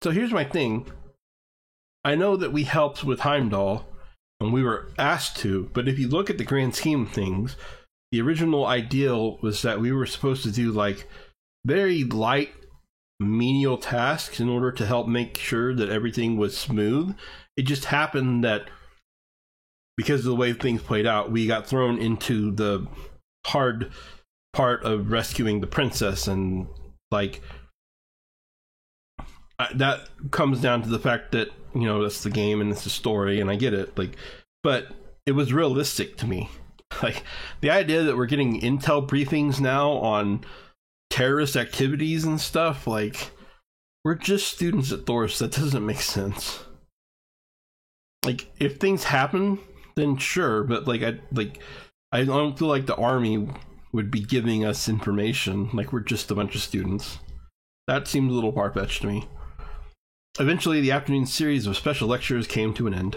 So here's my thing. I know that we helped with Heimdall, and we were asked to, but if you look at the grand scheme of things, the original ideal was that we were supposed to do like very light menial tasks in order to help make sure that everything was smooth. It just happened that because of the way things played out, we got thrown into the hard part of rescuing the princess, and like that comes down to the fact that, you know, that's the game and it's the story, and I get it, like, but it was realistic to me. Like the idea that we're getting intel briefings now on terrorist activities and stuff, like, we're just students at Thor's. That doesn't make sense. Like, if things happen, then sure, but like I don't feel like the army would be giving us information. Like, we're just a bunch of students. That seems a little far-fetched to me. Eventually, the afternoon series of special lectures came to an end,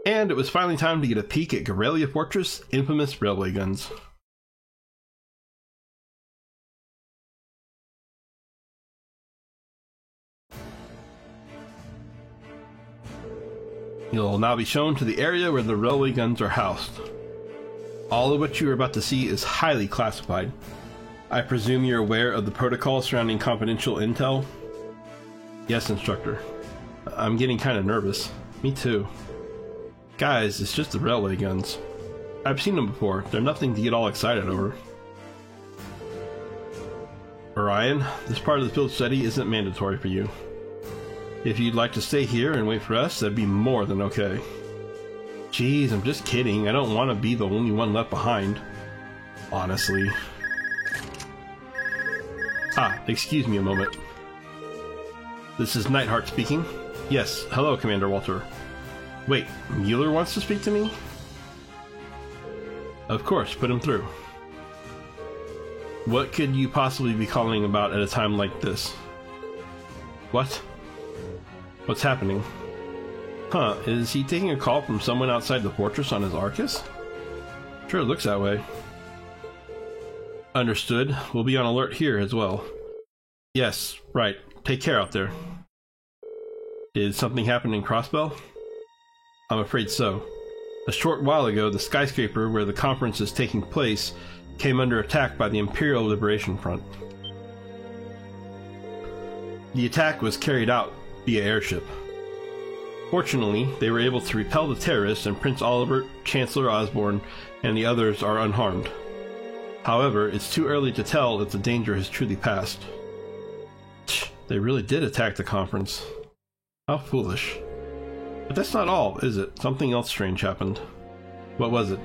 and it was finally time to get a peek at Garrelia Fortress' infamous railway guns. You'll now be shown to the area where the railway guns are housed. All of what you are about to see is highly classified. I presume you're aware of the protocol surrounding confidential intel? Yes, instructor. I'm getting kind of nervous. Me too. Guys, it's just the railway guns. I've seen them before. They're nothing to get all excited over. Orion, this part of the field study isn't mandatory for you. If you'd like to stay here and wait for us, that'd be more than okay. Jeez, I'm just kidding. I don't want to be the only one left behind. Honestly. Excuse me a moment. This is Neidhart speaking. Yes, hello, Commander Walter. Wait, Mueller wants to speak to me? Of course, put him through. What could you possibly be calling about at a time like this? What? What's happening? Huh, is he taking a call from someone outside the fortress on his Arcus? Sure, it looks that way. Understood. We'll be on alert here as well. Yes, right. Take care out there. Did something happen in Crossbell? I'm afraid so. A short while ago, the skyscraper where the conference is taking place came under attack by the Imperial Liberation Front. The attack was carried out via airship. Fortunately, they were able to repel the terrorists, and Prince Oliver, Chancellor Osborne, and the others are unharmed. However, it's too early to tell if the danger has truly passed. They really did attack the conference. How foolish. But that's not all, is it? Something else strange happened. What was it?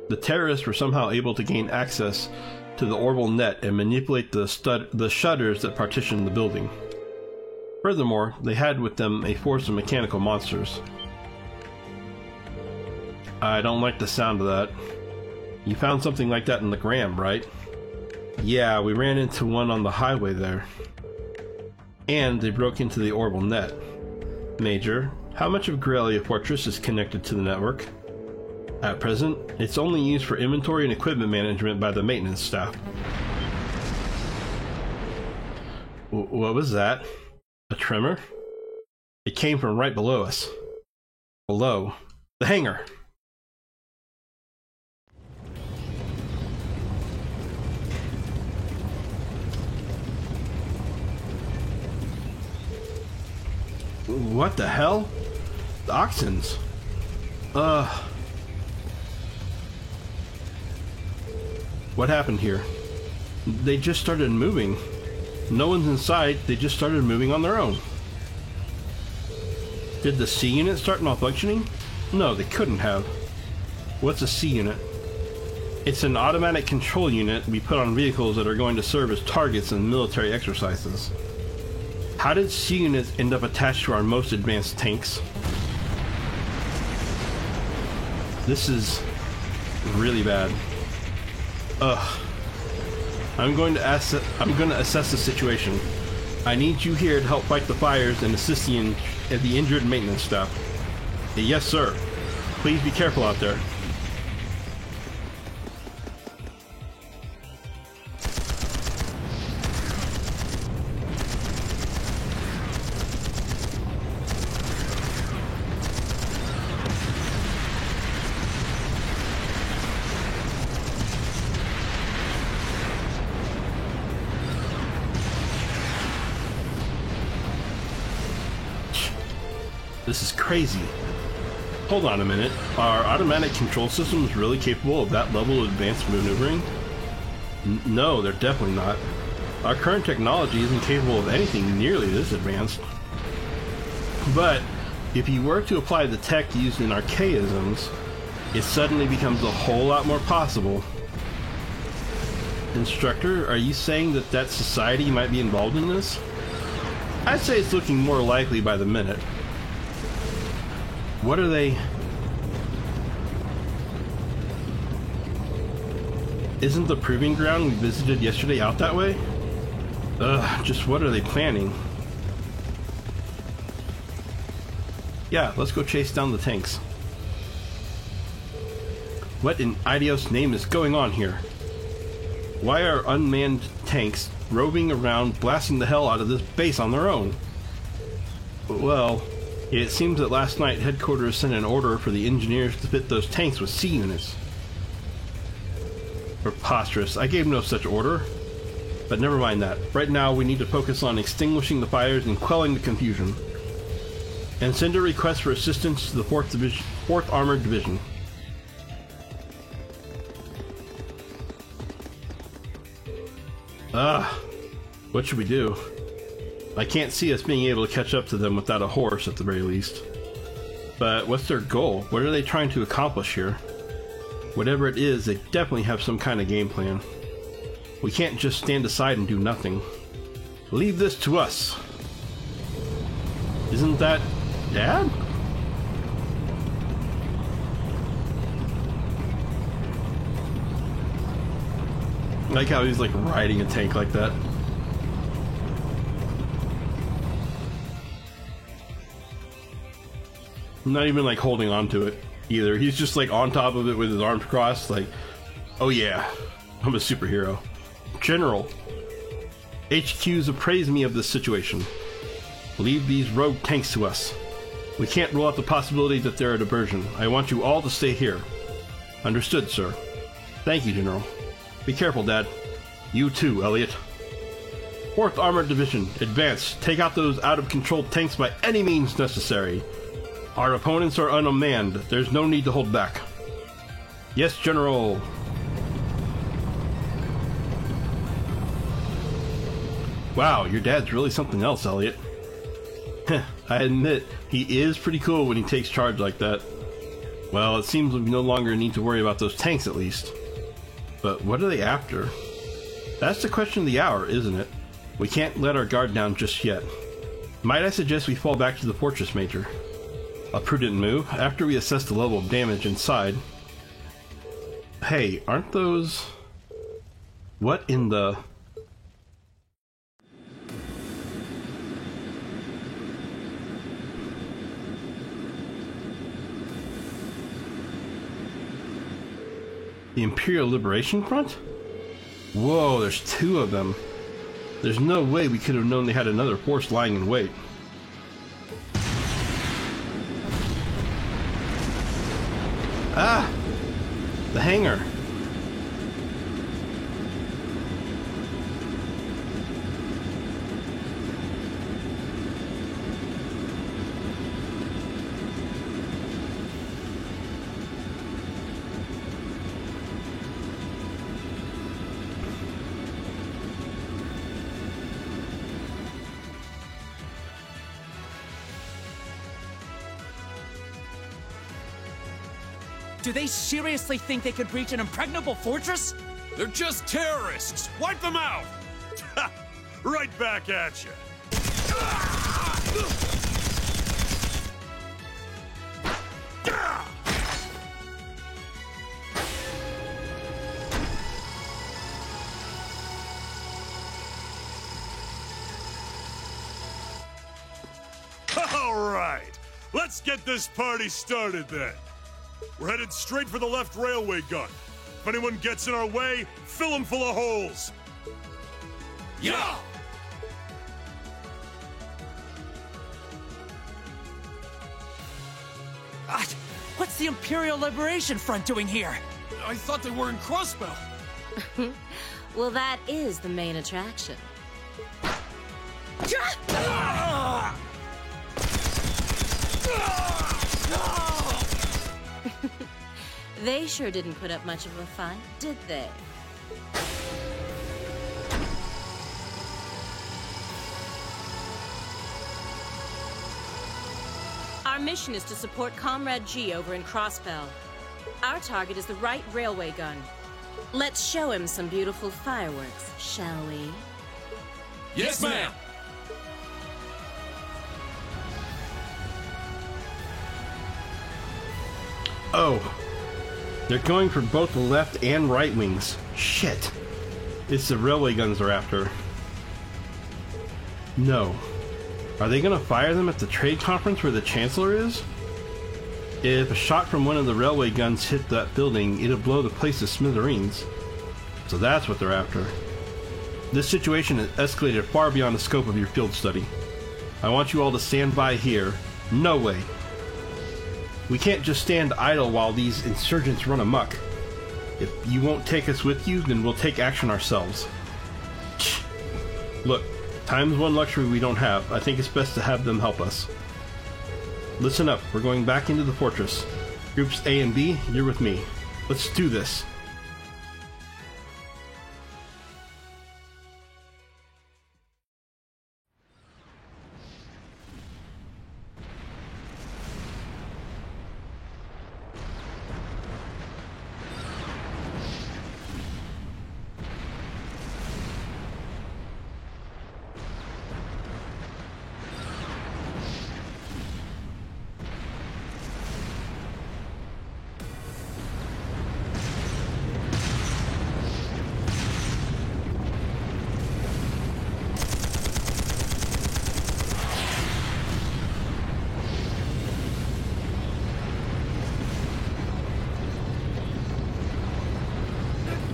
The terrorists were somehow able to gain access to the orbital net and manipulate the shutters that partitioned the building. Furthermore, they had with them a force of mechanical monsters. I don't like the sound of that. You found something like that in the Gram, right? Yeah, we ran into one on the highway there. And they broke into the orbital net. Major, how much of Garrelia Fortress is connected to the network? At present, it's only used for inventory and equipment management by the maintenance staff. What was that? A tremor? It came from right below us. Below. The hangar! What the hell? The Oxens. What happened here? They just started moving. No one's inside, they just started moving on their own. Did the C unit start malfunctioning? No, they couldn't have. What's a C unit? It's an automatic control unit we put on vehicles that are going to serve as targets in military exercises. How did C units end up attached to our most advanced tanks? This is really bad. I'm going to assess the situation. I need you here to help fight the fires and assist the injured maintenance staff. Yes, sir. Please be careful out there. This is crazy. Hold on a minute. Are automatic control systems really capable of that level of advanced maneuvering? No, they're definitely not. Our current technology isn't capable of anything nearly this advanced. But if you were to apply the tech used in archaisms, it suddenly becomes a whole lot more possible. Instructor, are you saying that society might be involved in this? I'd say it's looking more likely by the minute. What are they? Isn't the proving ground we visited yesterday out that way? Just what are they planning? Yeah, let's go chase down the tanks. What in Idios' name is going on here? Why are unmanned tanks roving around blasting the hell out of this base on their own? Well, it seems that last night headquarters sent an order for the engineers to fit those tanks with C units. Preposterous. I gave no such order. But never mind that. Right now we need to focus on extinguishing the fires and quelling the confusion. And send a request for assistance to the 4th Armored Division. What should we do? I can't see us being able to catch up to them without a horse at the very least. But what's their goal? What are they trying to accomplish here? Whatever it is, they definitely have some kind of game plan. We can't just stand aside and do nothing. Leave this to us. Isn't that Dad? I like how he's like riding a tank like that. Not even like holding on to it either. He's just like on top of it with his arms crossed, like, oh yeah, I'm a superhero. General, HQ's appraised me of this situation. Leave these rogue tanks to us. We can't rule out the possibility that they're a diversion. I want you all to stay here. Understood, sir. Thank you, General. Be careful, Dad. You too, Elliot. 4th Armored Division, advance. Take out those out-of-control tanks by any means necessary. Our opponents are unmanned. There's no need to hold back. Yes, General. Wow, your dad's really something else, Elliot. I admit, he is pretty cool when he takes charge like that. Well, it seems we no longer need to worry about those tanks at least. But what are they after? That's the question of the hour, isn't it? We can't let our guard down just yet. Might I suggest we fall back to the fortress, Major? A prudent move, after we assess the level of damage inside. Hey, aren't those... What in the... The Imperial Liberation Front? Whoa, there's 2 of them. There's no way we could have known they had another force lying in wait. Ah! The hangar. Do they seriously think they could breach an impregnable fortress? They're just terrorists! Wipe them out! Right back at you! All right, let's get this party started then. We're headed straight for the left railway gun. If anyone gets in our way, fill them full of holes. Yeah! What's the Imperial Liberation Front doing here? I thought they were in Crossbell. Well, that is the main attraction. They sure didn't put up much of a fight, did they? Our mission is to support Comrade G over in Crossbell. Our target is the right railway gun. Let's show him some beautiful fireworks, shall we? Yes, ma'am! Oh. They're going for both the left and right wings. Shit. It's the railway guns they're after. No. Are they gonna fire them at the trade conference where the Chancellor is? If a shot from one of the railway guns hit that building, it'll blow the place to smithereens. So that's what they're after. This situation has escalated far beyond the scope of your field study. I want you all to stand by here. No way. We can't just stand idle while these insurgents run amok. If you won't take us with you, then we'll take action ourselves. Look, time's one luxury we don't have. I think it's best to have them help us. Listen up, we're going back into the fortress. Groups A and B, you're with me. Let's do this.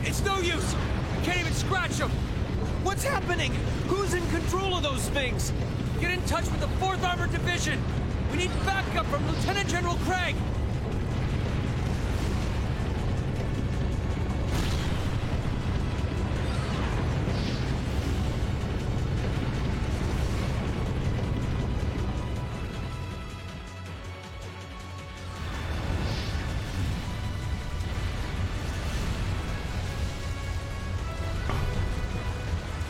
It's no use! Can't even scratch them! What's happening? Who's in control of those things? Get in touch with the 4th Armored Division! We need backup from Lieutenant General Craig!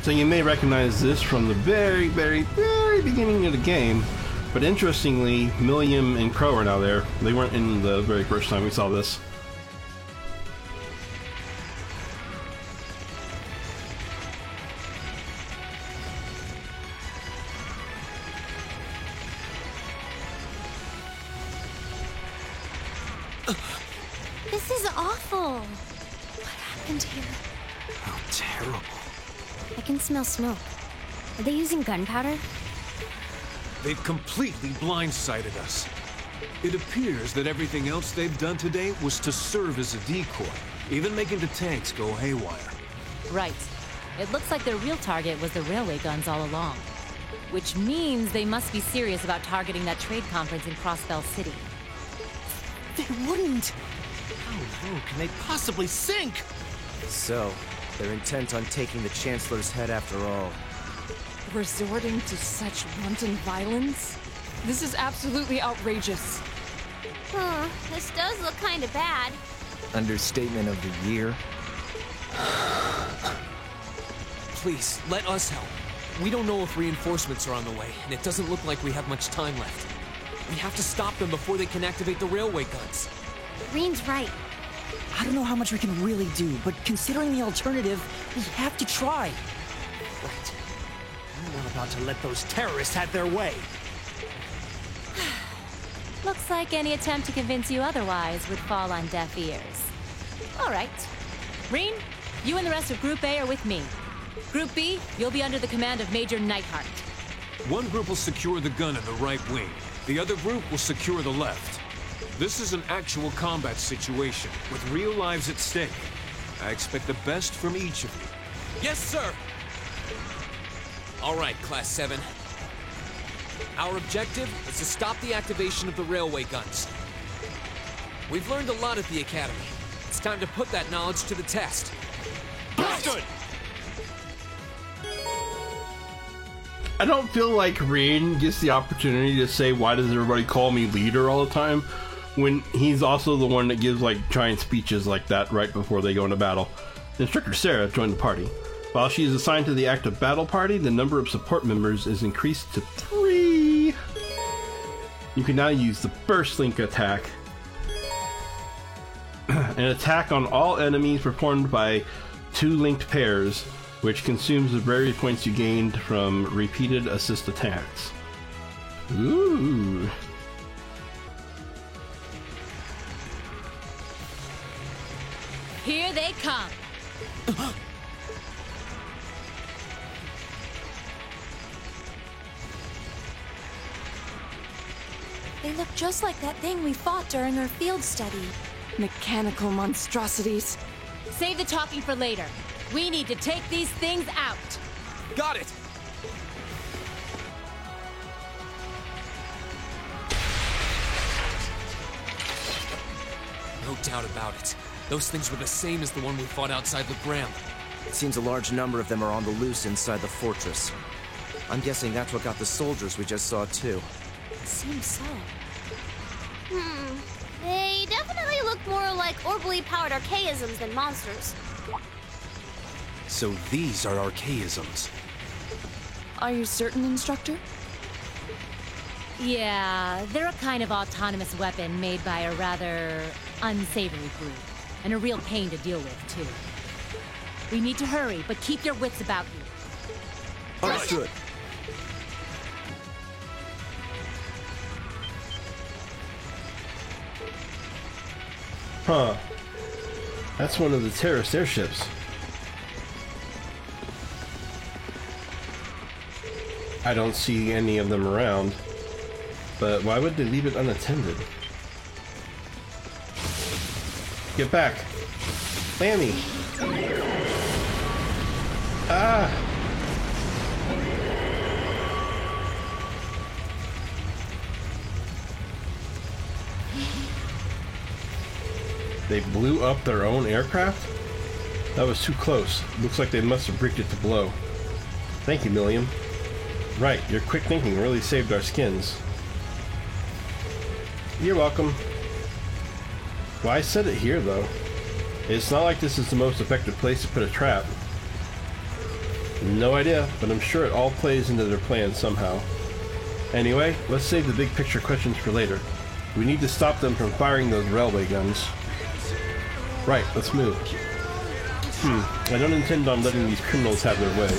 So you may recognize this from the very, very, very beginning of the game. But interestingly, Milliam and Crow are now there. They weren't in the very first time we saw this. This is awful. What happened here? How terrible. I can smell smoke. Are they using gunpowder? They've completely blindsided us. It appears that everything else they've done today was to serve as a decoy, even making the tanks go haywire. Right. It looks like their real target was the railway guns all along. Which means they must be serious about targeting that trade conference in Crossbell City. They wouldn't! How low can they possibly sink? So, they're intent on taking the Chancellor's head after all. Resorting to such wanton violence? This is absolutely outrageous. This does look kind of bad. Understatement of the year. Please, let us help. We don't know if reinforcements are on the way, and it doesn't look like we have much time left. We have to stop them before they can activate the railway guns. Green's right. I don't know how much we can really do, but considering the alternative, we have to try. Right. I'm not about to let those terrorists have their way. Looks like any attempt to convince you otherwise would fall on deaf ears. All right. Reen, you and the rest of Group A are with me. Group B, you'll be under the command of Major Neidhart. One group will secure the gun in the right wing. The other group will secure the left. This is an actual combat situation, with real lives at stake. I expect the best from each of you. Yes, sir! All right, Class 7. Our objective is to stop the activation of the railway guns. We've learned a lot at the Academy. It's time to put that knowledge to the test. Understood! I don't feel like Rain gets the opportunity to say, why does everybody call me leader all the time, when he's also the one that gives like giant speeches like that right before they go into battle. Instructor Sarah joined the party. While she is assigned to the active battle party, the number of support members is increased to 3. You can now use the Burst Link attack. An attack on all enemies performed by 2 linked pairs, which consumes the bravery points you gained from repeated assist attacks. Ooh. Here they come. They look just like that thing we fought during our field study. Mechanical monstrosities. Save the talking for later. We need to take these things out. Got it! No doubt about it. Those things were the same as the one we fought outside Legram. It seems a large number of them are on the loose inside the fortress. I'm guessing that's what got the soldiers we just saw too. Seems so. They definitely look more like orbally powered archaisms than monsters. So these are archaisms. Are you certain, Instructor? Yeah, they're a kind of autonomous weapon made by a rather unsavory group. And a real pain to deal with, too. We need to hurry, but keep your wits about you. Understood. Huh. That's one of the terrorist airships. I don't see any of them around. But why would they leave it unattended? Get back! Lammy! Ah! They blew up their own aircraft? That was too close. Looks like they must have rigged it to blow. Thank you, Milliam. Right, your quick thinking really saved our skins. You're welcome. Why set it here, though? It's not like this is the most effective place to put a trap. No idea, but I'm sure it all plays into their plan somehow. Anyway, let's save the big picture questions for later. We need to stop them from firing those railway guns. Right, let's move. I don't intend on letting these criminals have their way.